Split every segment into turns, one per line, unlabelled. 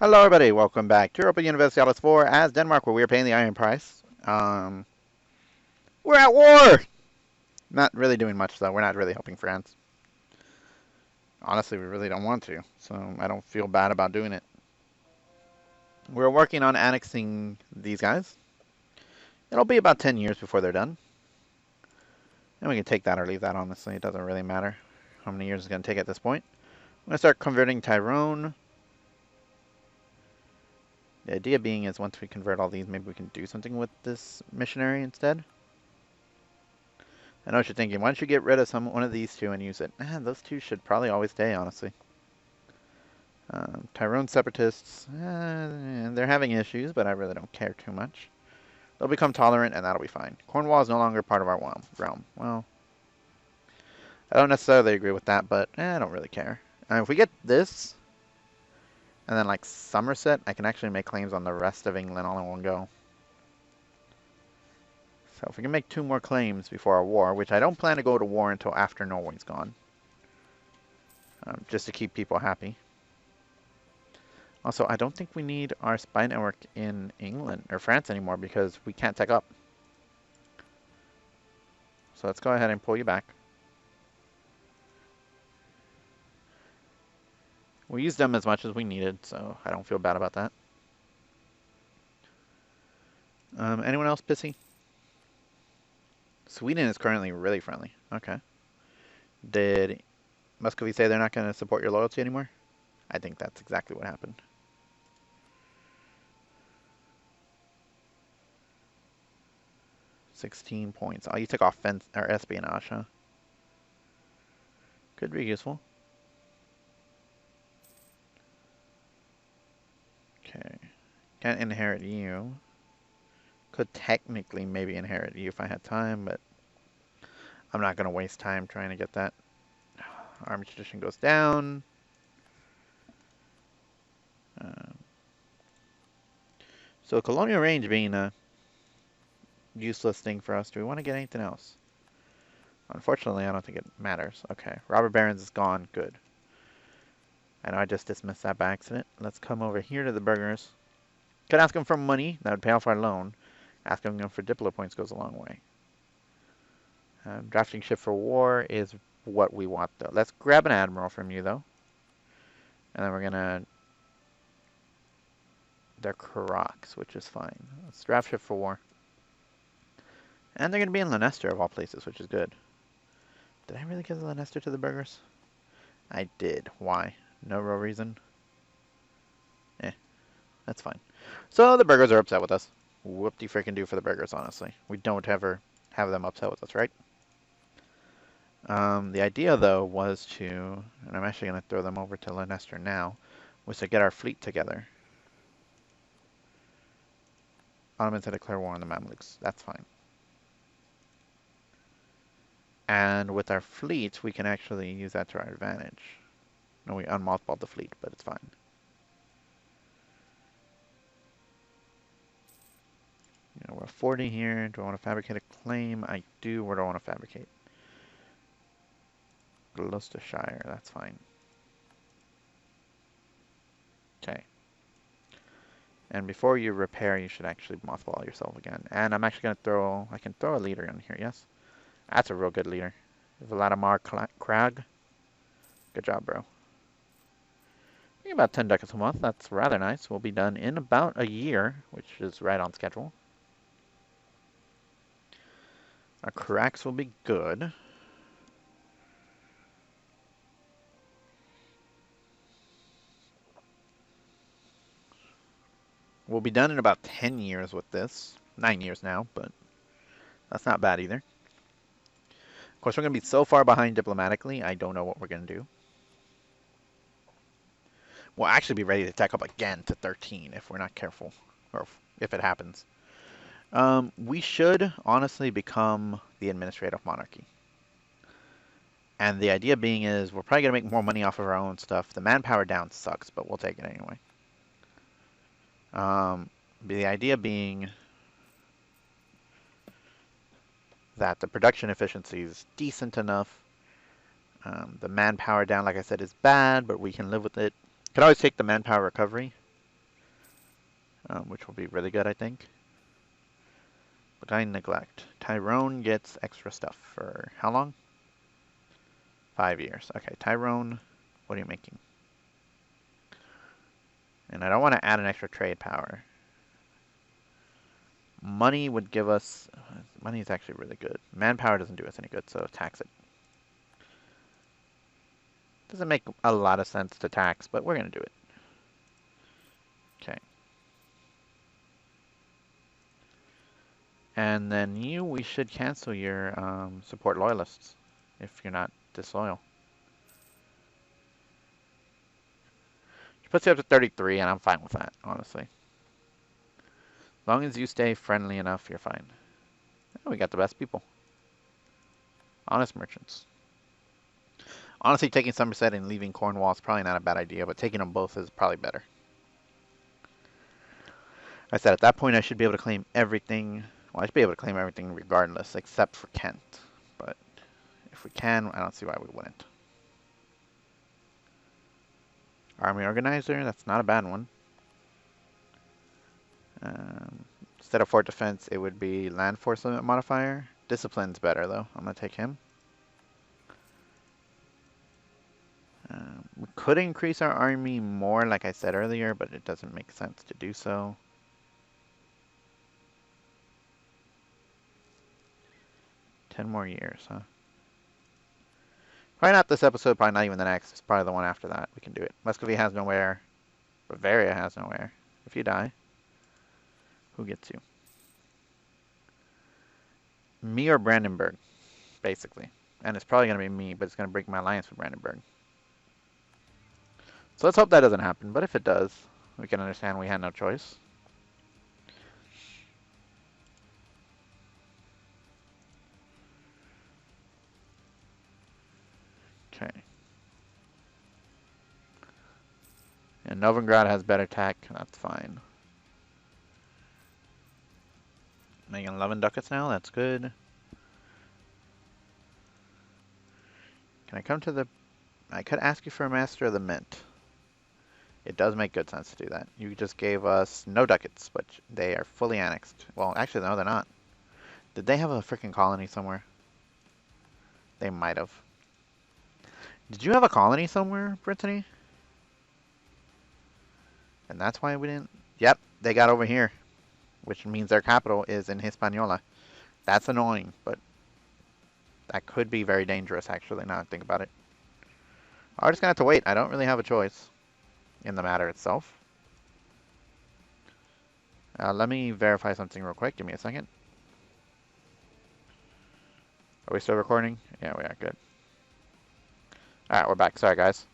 Hello everybody, welcome back to Europa Universalis 4 as Denmark, where we are paying the iron price. We're at war! Not really doing much though, we're not really helping France. Honestly, we really don't want to, so I don't feel bad about doing it. We're working on annexing these guys. It'll be about 10 years before they're done. And we can take that or leave that, honestly, it doesn't really matter how many years it's going to take at this point. I'm going to start converting Tyrone. The idea being is once we convert all these, maybe we can do something with this missionary instead. I know what you're thinking. Why don't you get rid of one of these two and use it? Those two should probably always stay, honestly. Tyrone separatists, they're having issues, but I really don't care too much. They'll become tolerant, and that'll be fine. Cornwall is no longer part of our realm. Well, I don't necessarily agree with that, but I don't really care. If we get this, and then like Somerset, I can actually make claims on the rest of England all in one go. So if we can make 2 more claims before our war, which I don't plan to go to war until after Norway's gone. Just to keep people happy. Also, I don't think we need our spy network in England or France anymore because we can't tech up. So let's go ahead and pull you back. We used them as much as we needed, so I don't feel bad about that. Anyone else pissy? Sweden is currently really friendly. Okay. Did Muscovy say they're not going to support your loyalty anymore? I think that's exactly what happened. $16 points. Oh, you took off or espionage, huh? Could be useful. Okay. Can't inherit you. Could technically maybe inherit you if I had time, but I'm not going to waste time trying to get that. Army tradition goes down. So colonial range being a useless thing for us. Do we want to get anything else? Unfortunately, I don't think it matters. Okay, robber barons is gone. Good. I know I just dismissed that by accident. Let's come over here to the burghers. Could ask them for money. That would pay off our loan. Asking them for diplo points goes a long way. Drafting ship for war is what we want, though. Let's grab an admiral from you, though. And then we're going to... They're Karaks, which is fine. Let's draft ship for war. And they're going to be in Leicester, of all places, which is good. Did I really give the Leicester to the burghers? I did. Why? No real reason. That's fine. So the burghers are upset with us. Whoop-de-freaking-do for the burghers, honestly. We don't ever have them upset with us, right? The idea, though, was to, and I'm actually going to throw them over to Leicester now, was to get our fleet together. Ottomans had declared war on the Mamluks. That's fine. And with our fleet, we can actually use that to our advantage. No, we unmothballed the fleet, but it's fine. You know, we're 40 here. Do I want to fabricate a claim? I do, or do I want to fabricate? Gloucestershire, that's fine. Okay. And before you repair, you should actually mothball yourself again. And I'm actually going to throw, I can throw a leader in here, yes? That's a real good leader. Vladimir Krag. Good job, bro. About 10 ducats a month, that's rather nice. We'll be done in about a year, which is right on schedule. Our cracks will be good. We'll be done in about 10 years with this. 9 years now, but that's not bad either. Of course, we're going to be so far behind diplomatically, I don't know what we're going to do. We'll actually be ready to tech up again to 13 if we're not careful, or if it happens. We should honestly become the administrative monarchy. And the idea being is we're probably going to make more money off of our own stuff. The manpower down sucks, but we'll take it anyway. The idea being that the production efficiency is decent enough. The manpower down, like I said, is bad, but we can live with it. Can always take the manpower recovery. which will be really good, I think. But I neglect. Tyrone gets extra stuff for how long? 5 years. Okay, Tyrone, what are you making? And I don't want to add an extra trade power. Money would give us... Money is actually really good. Manpower doesn't do us any good, so tax it. Doesn't make a lot of sense to tax, but we're going to do it. Okay. And then we should cancel your support loyalists if you're not disloyal. Which puts you up to 33, and I'm fine with that, honestly. As long as you stay friendly enough, you're fine. Oh, we got the best people. Honest merchants. Honestly, taking Somerset and leaving Cornwall is probably not a bad idea, but taking them both is probably better. I said at that point I should be able to claim everything. Well, I should be able to claim everything regardless, except for Kent. But if we can, I don't see why we wouldn't. Army Organizer, that's not a bad one. Instead of Fort Defense, it would be Land Force Limit Modifier. Discipline's better, though. I'm going to take him. We could increase our army more, like I said earlier, but it doesn't make sense to do so. Ten more years, huh? Probably not this episode, probably not even the next. It's probably the one after that. We can do it. Muscovy has nowhere. Bavaria has nowhere. If you die, who gets you? Me or Brandenburg, basically. And it's probably going to be me, but it's going to break my alliance with Brandenburg. So let's hope that doesn't happen. But if it does, we can understand we had no choice. Okay. And Novigrad has better tech. That's fine. Making 11 ducats now. That's good. Can I come to the... I could ask you for a Master of the Mint. It does make good sense to do that. You just gave us no ducats, but they are fully annexed. Well, actually, no, they're not. Did they have a freaking colony somewhere? They might have. Did you have a colony somewhere, Brittany? And that's why we didn't... Yep, they got over here. Which means their capital is in Hispaniola. That's annoying, but... that could be very dangerous, actually, now that I think about it. I'm just going to have to wait. I don't really have a choice in the matter itself. Let me verify something real quick. Give me a second. Are we still recording? Yeah, we are. Good. Alright, we're back. Sorry, guys.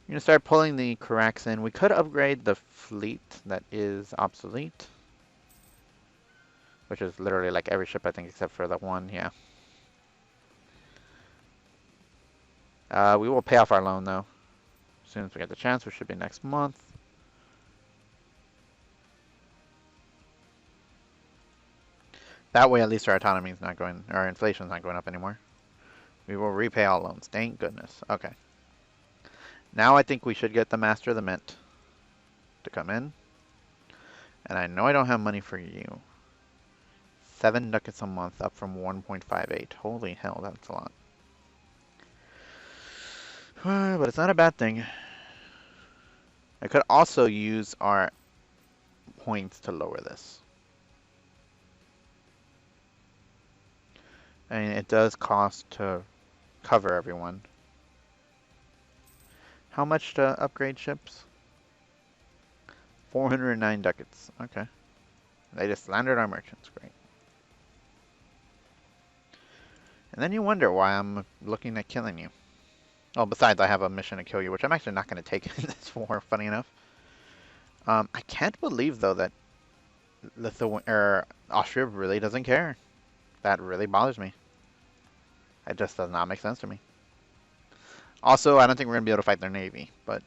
I'm going to start pulling the Carax in. We could upgrade the fleet that is obsolete. Which is literally like every ship, I think, except for that one. Yeah. We will pay off our loan, though. As soon as we get the chance, which should be next month. That way, at least our autonomy is not going, our inflation is not going up anymore. We will repay all loans. Thank goodness. Okay. Now I think we should get the Master of the Mint to come in. And I know I don't have money for you. 7 ducats a month, up from 1.58. Holy hell, that's a lot. But it's not a bad thing. I could also use our points to lower this. I mean, it does cost to cover everyone. How much to upgrade ships? 409 ducats. Okay. They just landed our merchants. Great. And then you wonder why I'm looking at killing you. Well, besides, I have a mission to kill you, which I'm actually not going to take in this war, funny enough. I can't believe, though, that Austria really doesn't care. That really bothers me. It just does not make sense to me. Also, I don't think we're going to be able to fight their navy, but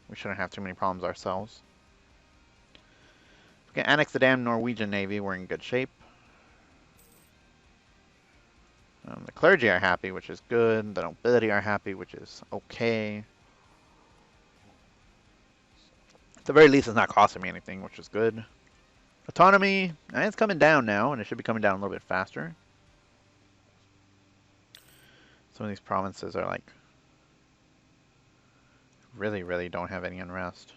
we shouldn't have too many problems ourselves. If we can annex the damn Norwegian navy, we're in good shape. The clergy are happy, which is good. The nobility are happy, which is okay. the very least, it's not costing me anything, which is good. Autonomy, it's coming down now, and it should be coming down a little bit faster. Some of these provinces are like really, really don't have any unrest.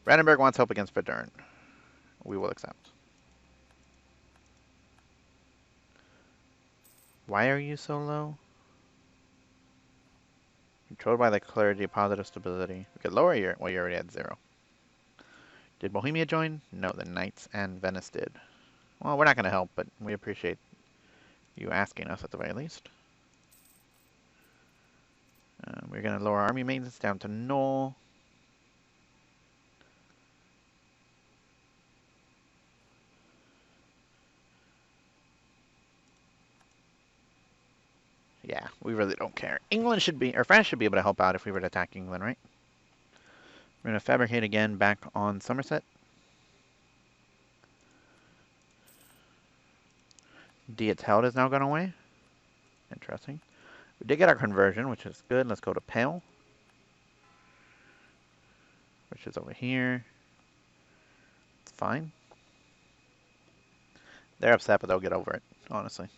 Brandenburg wants help against Verdun. We will accept. Why are you so low? Controlled by the clergy, positive stability. We could lower your, well, you're already at 0. Did Bohemia join? No, the Knights and Venice did. Well, we're not going to help, but we appreciate you asking us at the very least. We're going to lower army maintenance down to null. Yeah, we really don't care. England should be, or France should be able to help out if we were to attack England, right? We're going to fabricate again back on Somerset. Diet's held has now gone away. Interesting. We did get our conversion, which is good. Let's go to Pale, which is over here. It's fine. They're upset, but they'll get over it, honestly.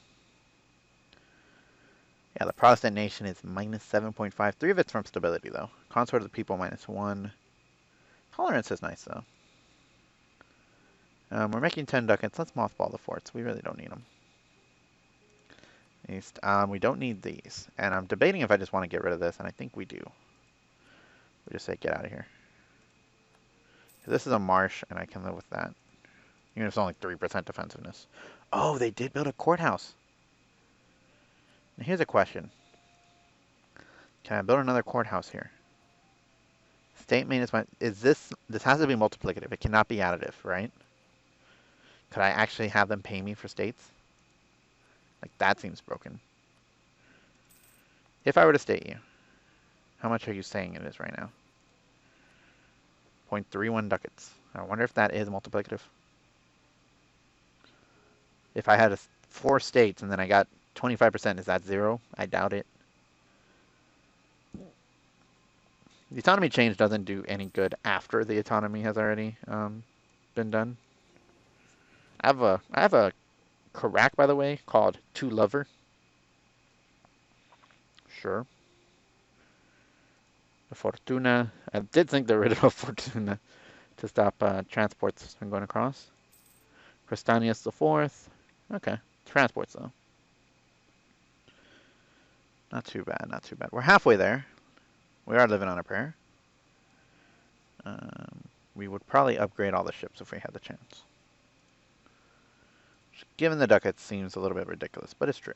Yeah, the Protestant nation is minus 7.5. 3 of it's from stability, though. Consort of the people, minus 1. Tolerance is nice, though. We're making 10 ducats. Let's mothball the forts. We really don't need them. East. We don't need these. And I'm debating if I just want to get rid of this, and I think we do. We just say, get out of here. This is a marsh, and I can live with that. Even if it's only 3% defensiveness. Oh, they did build a courthouse. Now here's a question. Can I build another courthouse here? State maintenance, is this has to be multiplicative. It cannot be additive, right? Could I actually have them pay me for states? Like, that seems broken. If I were to state you, how much are you saying it is right now? 0.31 ducats. I wonder if that is multiplicative. If I had 4 states and then I got 25%, is that 0? I doubt it. The autonomy change doesn't do any good after the autonomy has already been done. I have a Karak, by the way, called Two Lover. Sure. The Fortuna. I did think the original Fortuna to stop transports from going across. Crestanius the Fourth. Okay, transports though. Not too bad, not too bad. We're halfway there. We are living on a prayer. We would probably upgrade all the ships if we had the chance. Given the ducats seems a little bit ridiculous, but it's true.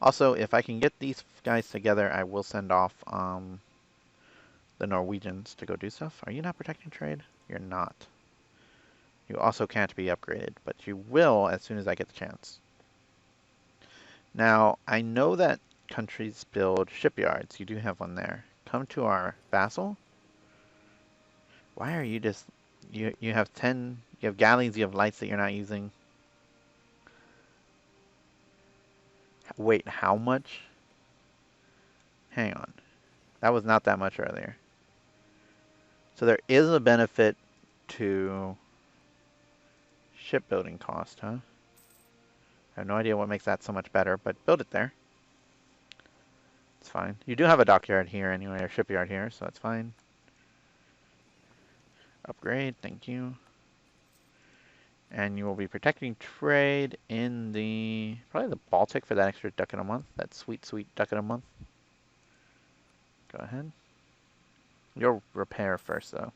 Also, if I can get these guys together, I will send off the Norwegians to go do stuff. Are you not protecting trade? You're not. You also can't be upgraded, but you will as soon as I get the chance. Now, I know that countries build shipyards. You do have one there. Come to our vassal. Why are you just... You have 10... You have galleys, you have lights that you're not using. Wait, how much? Hang on. That was not that much earlier. So there is a benefit to shipbuilding cost, huh? I have no idea what makes that so much better, but build it there. It's fine. You do have a dockyard here anyway, or shipyard here, so that's fine. Upgrade, thank you. And you will be protecting trade in the, probably the Baltic for that extra ducat a month. That sweet, sweet ducat a month. Go ahead. You'll repair first, though.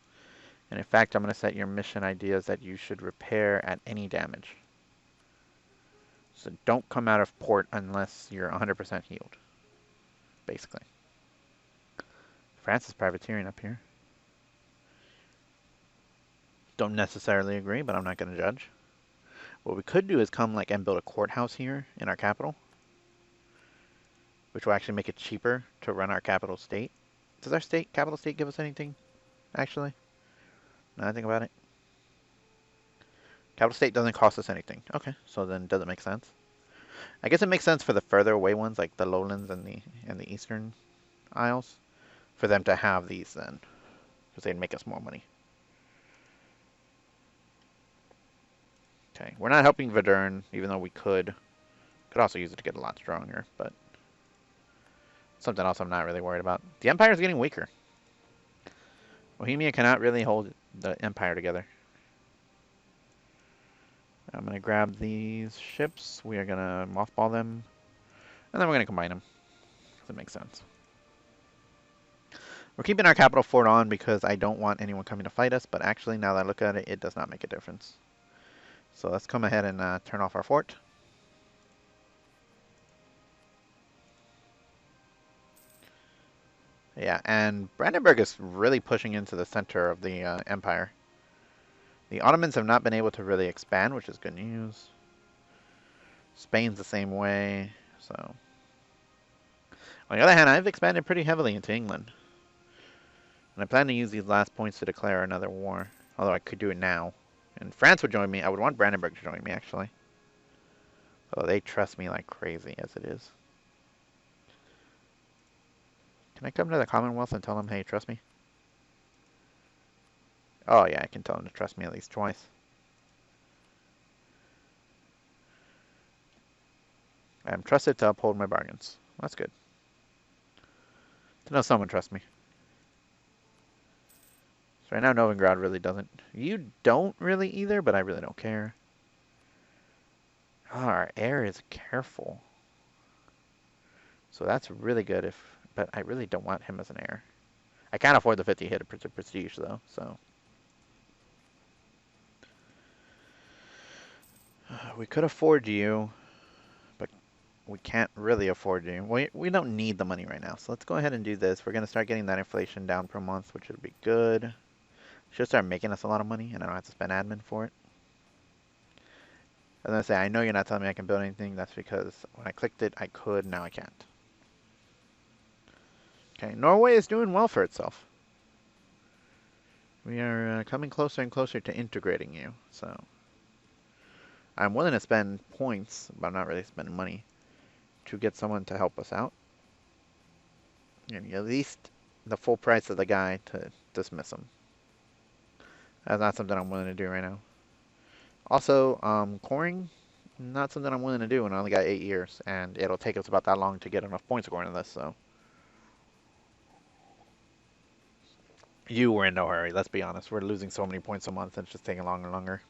And in fact, I'm going to set your mission ideas that you should repair at any damage. So don't come out of port unless you're 100% healed. Basically. France is privateering up here. Don't necessarily agree, but I'm not going to judge. What we could do is come like and build a courthouse here in our capital, which will actually make it cheaper to run our capital state. Does our capital state give us anything, actually? Now I think about it. Capital state doesn't cost us anything. Okay, so then does it make sense? I guess it makes sense for the further away ones, like the lowlands and the eastern isles, for them to have these then. because they'd make us more money. Okay, we're not helping Verdun, even though we could. Could also use it to get a lot stronger, but something else I'm not really worried about. The Empire's getting weaker. Bohemia cannot really hold the Empire together. I'm going to grab these ships. We are going to mothball them. And then we're going to combine them. That makes sense. We're keeping our capital fort on because I don't want anyone coming to fight us. But actually, now that I look at it, it does not make a difference. So let's come ahead and turn off our fort. Yeah, and Brandenburg is really pushing into the center of the empire. The Ottomans have not been able to really expand, which is good news. Spain's the same way, so... On the other hand, I've expanded pretty heavily into England. And I plan to use these last points to declare another war. Although I could do it now. And France would join me. I would want Brandenburg to join me, actually. Although they trust me like crazy, as it is. Can I come to the Commonwealth and tell them, hey, trust me? Oh, yeah, I can tell them to trust me at least twice. I am trusted to uphold my bargains. That's good. To know someone trusts me. So right now, Novigrad really doesn't. You don't really either, but I really don't care. Oh, our heir is careful. So that's really good but I really don't want him as an heir. I can't afford the 50 hit of prestige, though, so. We could afford you, but we can't really afford you. We don't need the money right now, so let's go ahead and do this. We're going to start getting that inflation down per month, which would be good. Should start making us a lot of money, and I don't have to spend admin for it. I was going to say, I know you're not telling me I can build anything. That's because when I clicked it, I could. Now I can't. Okay, Norway is doing well for itself. We are coming closer and closer to integrating you, so... I'm willing to spend points, but I'm not really spending money, to get someone to help us out. And at least the full price of the guy to dismiss him. That's not something I'm willing to do right now. Also, coring, not something I'm willing to do, and I only got 8 years, and it'll take us about that long to get enough points according to this, so. You were in no hurry, let's be honest. We're losing so many points a month, and it's just taking longer and longer.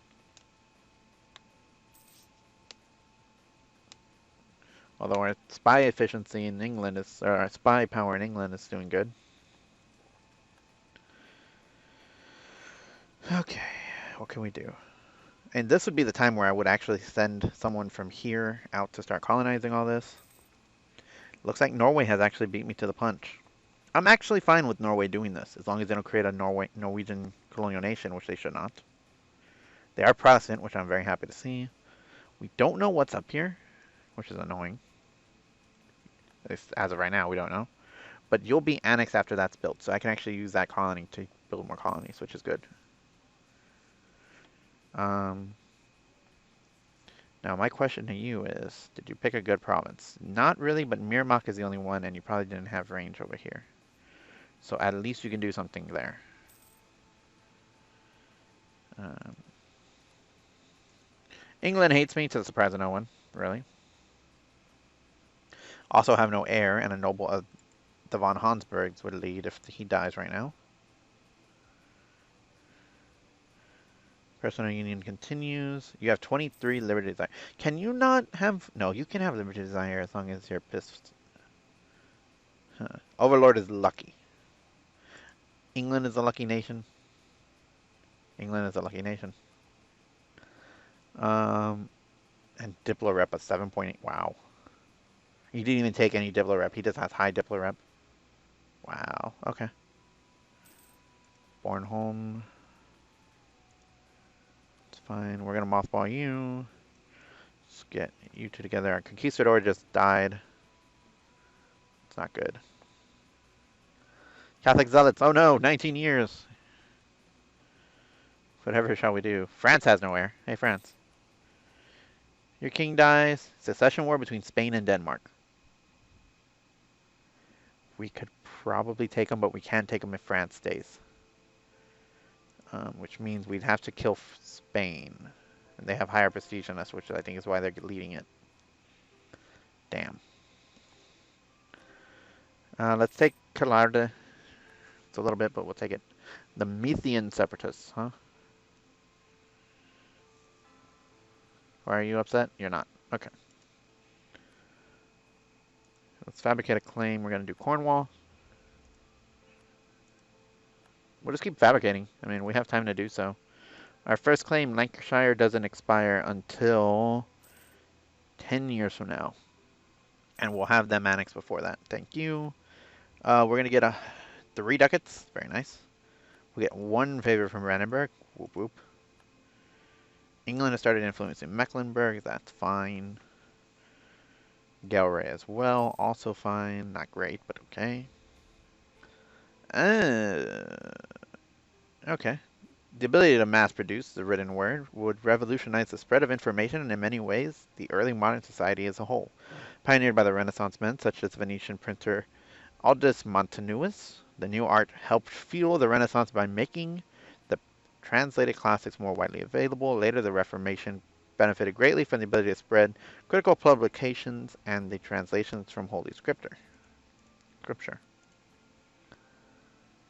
Although our spy efficiency in England is, or our spy power in England is doing good. Okay, what can we do? And this would be the time where I would actually send someone from here out to start colonizing all this. Looks like Norway has actually beat me to the punch. I'm actually fine with Norway doing this, as long as they don't create a Norwegian colonial nation, which they should not. They are Protestant, which I'm very happy to see. We don't know what's up here, which is annoying. As of right now, we don't know. But you'll be annexed after that's built, so I can actually use that colony to build more colonies, which is good. Now, my question to you is, did you pick a good province? Not really, but Mirmak is the only one, and you probably didn't have range over here. So at least you can do something there. England hates me, to the surprise of no one, really. Also have no heir, and a noble of the von Hansbergs would lead if he dies right now. Personal union continues. You have 23 liberty desire. Can you not have... No, you can have liberty desire as long as you're pissed. Huh. Overlord is lucky. England is a lucky nation. England is a lucky nation. And Diplo rep at 7.8. Wow. He didn't even take any Diplo rep. He just has high Diplo rep. Wow. Okay. Bornholm. It's fine. We're going to mothball you. Let's get you two together. Our Conquistador just died. It's not good. Catholic Zealots. Oh no, 19 years. Whatever shall we do? France has no heir. Hey, France. Your king dies. Succession war between Spain and Denmark. We could probably take him, but we can't take him if France stays. which means we'd have to kill Spain. And they have higher prestige than us, which I think is why they're leading it. Damn. Let's take Calarda. It's a little bit, but we'll take it. The Methian Separatists, huh? Why are you upset? You're not. Okay. Let's fabricate a claim. We're going to do Cornwall. We'll just keep fabricating. I mean, we have time to do so. Our first claim, Lancashire, doesn't expire until 10 years from now. And we'll have them annexed before that. Thank you. We're going to get 3 ducats. Very nice. We get 1 favor from Brandenburg. Whoop whoop. England has started influencing Mecklenburg. That's fine. Galway as well. Also fine. Not great, but okay. Okay. The ability to mass produce the written word would revolutionize the spread of information and in many ways the early modern society as a whole. Pioneered by the Renaissance men such as Venetian printer Aldus Montanus, the new art helped fuel the Renaissance by making the translated classics more widely available. Later, the Reformation benefited greatly from the ability to spread critical publications and the translations from Holy Scripture.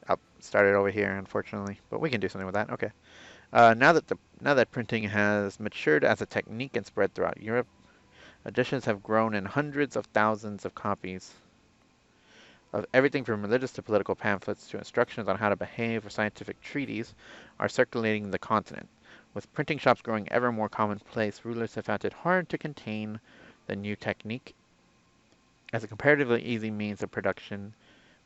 Oh, started over here, unfortunately, but we can do something with that. Okay. Now that printing has matured as a technique and spread throughout Europe, editions have grown in hundreds of thousands of copies of everything from religious to political pamphlets to instructions on how to behave or scientific treatises are circulating the continent. With printing shops growing ever more commonplace, rulers have found it hard to contain the new technique as a comparatively easy means of production.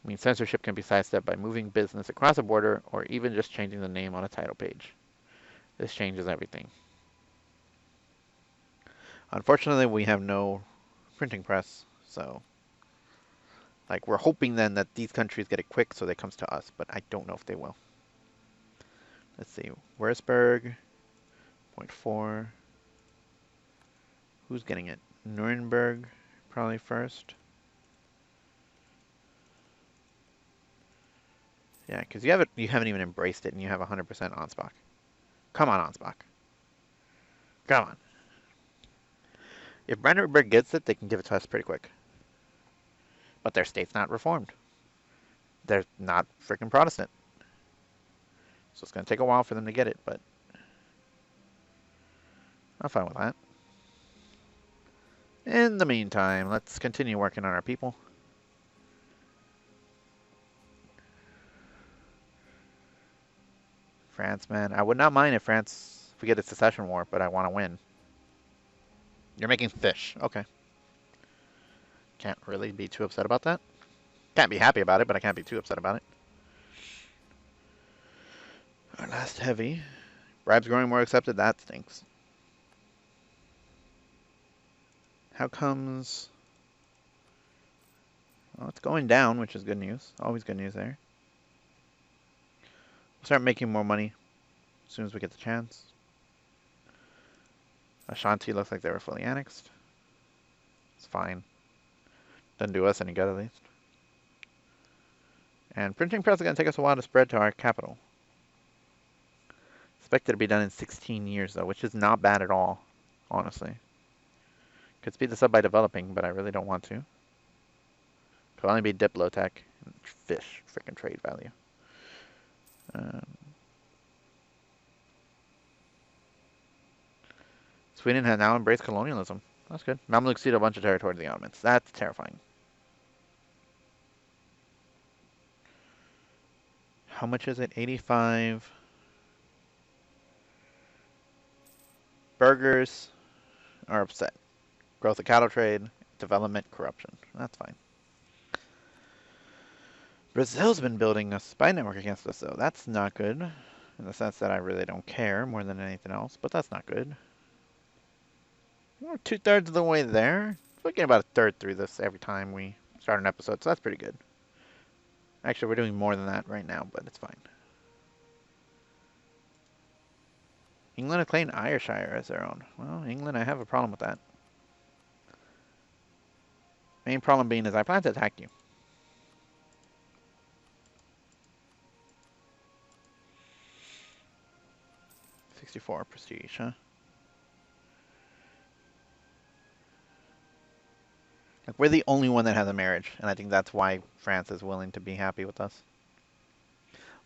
Means censorship can be sidestepped by moving business across a border or even just changing the name on a title page. This changes everything. Unfortunately, we have no printing press, so like we're hoping then that these countries get it quick so that it comes to us, but I don't know if they will. Let's see. Wurzburg, 0.4. Who's getting it? Nuremberg, probably first. Yeah, because you haven't even embraced it, and you have 100% Ansbach. Come on, Ansbach. Come on. If Brandenburg gets it, they can give it to us pretty quick. But their state's not reformed. They're not freaking Protestant. So it's going to take a while for them to get it, but I'm fine with that. In the meantime, let's continue working on our people. France, man. I would not mind if we get a secession war, but I want to win. You're making fish. Okay. Can't really be too upset about that. Can't be happy about it, but I can't be too upset about it. Our last heavy. Bribes growing more accepted. That stinks. How comes... Well, it's going down, which is good news. Always good news there. We'll start making more money as soon as we get the chance. Ashanti looks like they were fully annexed. It's fine. Doesn't do us any good, at least. And printing press is going to take us a while to spread to our capital. Expected to be done in 16 years, though, which is not bad at all, honestly. Could speed this up by developing, but I really don't want to. Could only be Diplotech and fish, freaking trade value. Sweden has now embraced colonialism. That's good. Mamluks cede a bunch of territory to the Ottomans. That's terrifying. How much is it? 85. Burghers are upset. Growth of cattle trade, development, corruption. That's fine. Brazil's been building a spy network against us, though. That's not good. In the sense that I really don't care more than anything else, but that's not good. We're 2/3 of the way there. We're getting about 1/3 through this every time we start an episode, so that's pretty good. Actually, we're doing more than that right now, but it's fine. England have claimed Ayrshire as their own. Well, England, I have a problem with that. Main problem being is I plan to attack you. 64 prestige, huh? Like, we're the only one that has a marriage, and I think that's why France is willing to be happy with us.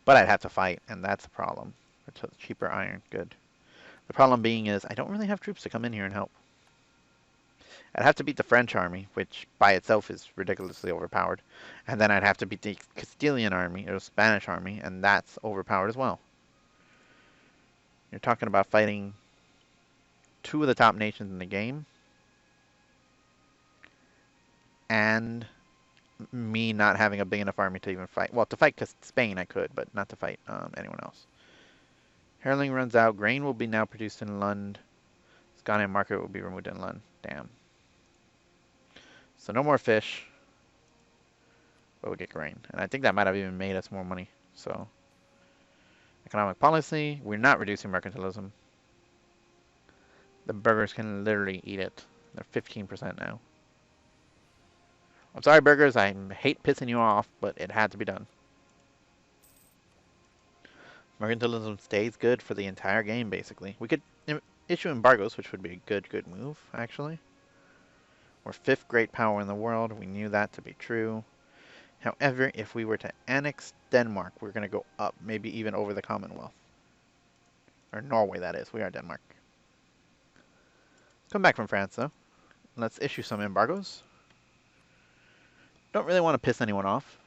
But I'd have to fight, and that's the problem. Cheaper iron, good. The problem being is I don't really have troops to come in here and help. I'd have to beat the French army, which by itself is ridiculously overpowered. And then I'd have to beat the Castilian army, or Spanish army, and that's overpowered as well. You're talking about fighting two of the top nations in the game, and me not having a big enough army to even fight. Well, to fight Spain I could, but not to fight anyone else. Herling runs out. Grain will be now produced in Lund. Scania market will be removed in Lund. Damn. So no more fish. But we'll get grain. And I think that might have even made us more money. So economic policy. We're not reducing mercantilism. The burgers can literally eat it. They're 15% now. I'm sorry, burgers. I hate pissing you off, but it had to be done. Mercantilism stays good for the entire game, basically. We could issue embargoes, which would be a good move, actually. We're 5th great power in the world. We knew that to be true. However, if we were to annex Denmark, we're going to go up, maybe even over the Commonwealth. Or Norway, that is. We are Denmark. Come back from France, though. Let's issue some embargoes. Don't really want to piss anyone off,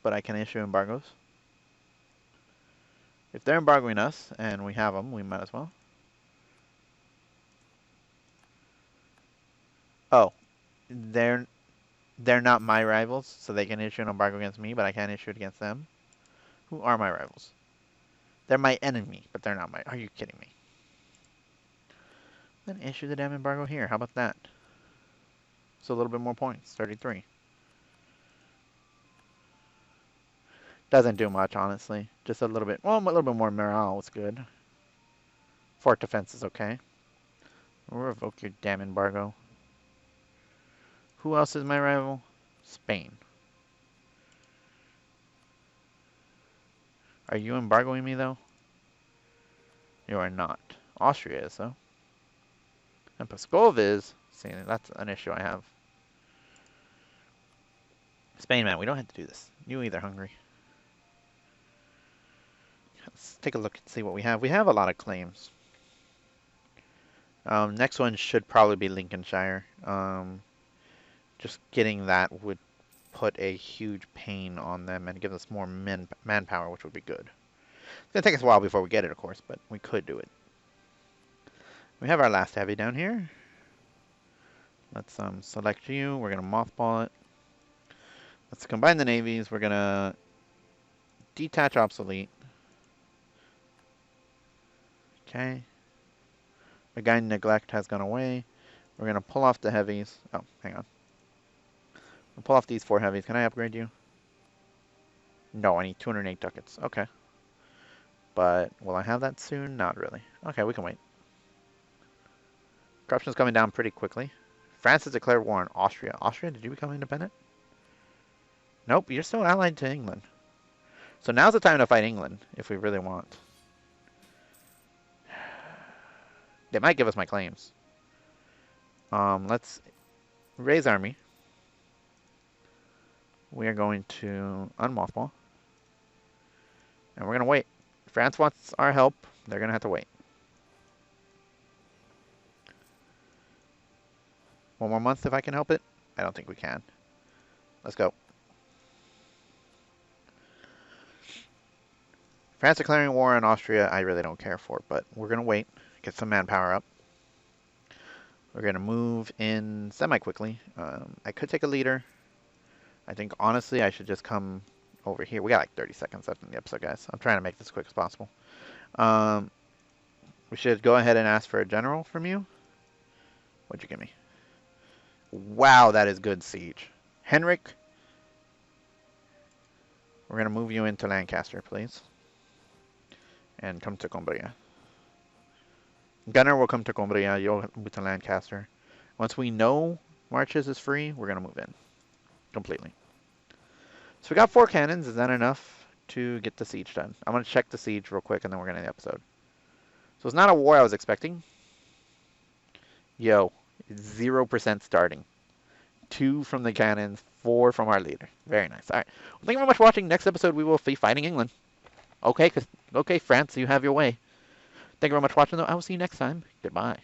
but I can issue embargoes. If they're embargoing us, and we have them, we might as well. Oh, they're not my rivals, so they can issue an embargo against me, but I can't issue it against them. Who are my rivals? They're my enemy, but they're not my... Are you kidding me? Then issue the damn embargo here. How about that? It's a little bit more points. 33. Doesn't do much, honestly. Just a little bit. Well, a little bit more morale is good. Fort defense is okay. Revoke your damn embargo. Who else is my rival? Spain. Are you embargoing me, though? You are not. Austria is, though. And Pskov is. See, that's an issue I have. Spain, man, we don't have to do this. You either, Hungary. Let's take a look and see what we have. We have a lot of claims. Next one should probably be Lincolnshire. Just getting that would put a huge pain on them and give us more manpower, which would be good. It's going to take us a while before we get it, of course, but we could do it. We have our last heavy down here. Let's select you. We're going to mothball it. Let's combine the navies. We're going to detach obsolete. Okay. The guy neglect has gone away. We're going to pull off the heavies. Oh, hang on. We'll pull off these 4 heavies. Can I upgrade you? No, I need 208 ducats. Okay. But will I have that soon? Not really. Okay, we can wait. Corruption's coming down pretty quickly. France has declared war on Austria. Austria, did you become independent? Nope, you're still allied to England. So now's the time to fight England, if we really want. They might give us my claims. Let's raise army. We are going to unmothball. And we're going to wait. France wants our help. They're going to have to wait. 1 more month if I can help it. I don't think we can. Let's go. France declaring war on Austria, I really don't care for, but we're going to wait. Get some manpower up. We're going to move in semi-quickly. I could take a leader. I think, honestly, I should just come over here. We got like 30 seconds left in the episode, guys. I'm trying to make this as quick as possible. We should go ahead and ask for a general from you. What'd you give me? Wow, that is good siege. Henrik, we're going to move you into Lancaster, please. And come to Cumbria. Gunner will come to Cumbria. You'll move to Lancaster. Once we know Marches is free, we're going to move in. Completely. So we got 4 cannons. Is that enough to get the siege done? I'm going to check the siege real quick and then we're going to end the episode. So it's not a war I was expecting. Yo, 0% starting. 2 from the cannons, 4 from our leader. Very nice. All right. Well, thank you very much for watching. Next episode, we will be fighting England. Okay, France, you have your way. Thank you very much for watching, though. I will see you next time. Goodbye.